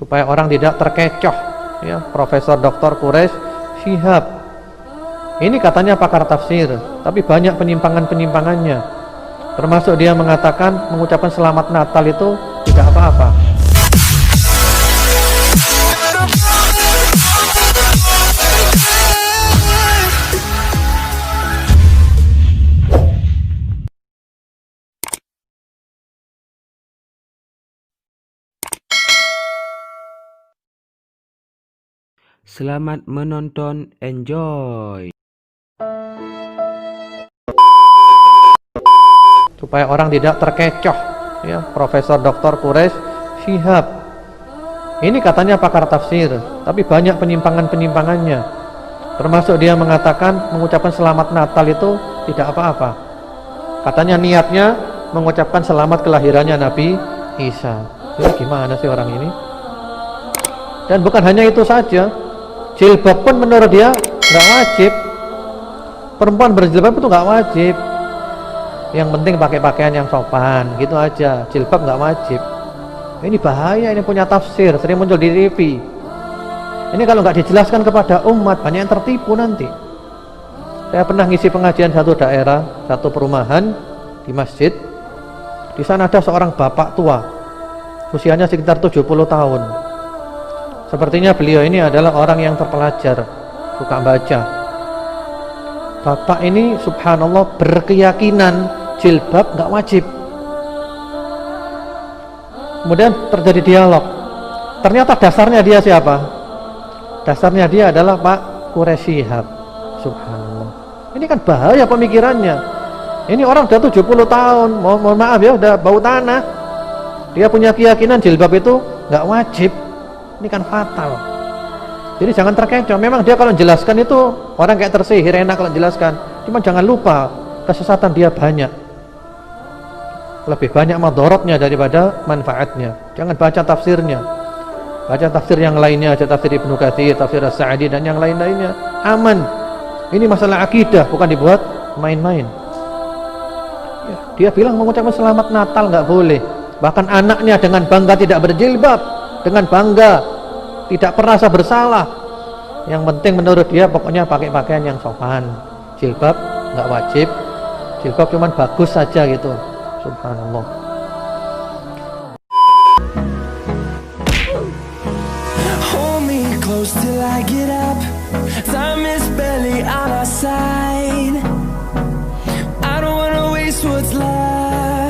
supaya orang tidak terkecoh, ya. Profesor Dr. Quraish Shihab ini katanya pakar tafsir, tapi banyak penyimpangan-penyimpangannya, termasuk dia mengatakan mengucapkan selamat Natal itu tidak apa-apa. Selamat menonton, enjoy. Supaya orang tidak terkecoh, ya. Profesor Dr. Quraish Shihab ini katanya pakar tafsir, tapi banyak penyimpangan-penyimpangannya, termasuk dia mengatakan mengucapkan selamat Natal itu tidak apa-apa. Katanya niatnya mengucapkan selamat kelahirannya Nabi Isa. Jadi gimana sih orang ini? Dan bukan hanya itu saja, jilbab pun menurut dia nggak wajib. Perempuan berjilbab itu nggak wajib. Yang penting pakai pakaian yang sopan, gitu aja. Jilbab nggak wajib. Ini bahaya, ini punya tafsir, sering muncul di TV. Ini kalau nggak dijelaskan kepada umat, banyak yang tertipu nanti. Saya pernah ngisi pengajian satu daerah, satu perumahan di masjid. Di sana ada seorang bapak tua, usianya sekitar 70 tahun. Sepertinya beliau ini adalah orang yang terpelajar, suka baca. Bapak ini subhanallah berkeyakinan jilbab nggak wajib. Kemudian terjadi dialog. Ternyata dasarnya dia siapa? Dasarnya dia adalah Pak Quraish Shihab. Subhanallah. Ini kan bahaya pemikirannya. Ini orang udah 70 tahun, mohon maaf ya, udah bau tanah. Dia punya keyakinan jilbab itu nggak wajib. Ini kan fatal. Jadi jangan terkecoh. Memang dia kalau jelaskan itu orang kayak tersihir, enak kalau jelaskan. Cuma jangan lupa kesesatan dia banyak. Lebih banyak madharatnya daripada manfaatnya. Jangan baca tafsirnya. Baca tafsir yang lainnya aja, tafsir Ibnu Katsir, tafsir As-Sa'di dan yang lain-lainnya. Aman. Ini masalah akidah, bukan dibuat main-main. Ya, dia bilang mengucapkan selamat Natal nggak boleh. Bahkan anaknya dengan bangga tidak berjilbab, dengan bangga tidak merasa bersalah. Yang penting menurut dia pokoknya pakai pakaian yang sopan. Jilbab nggak wajib. Jilbab cuman bagus saja gitu. Subhanallah. Hold me close till I get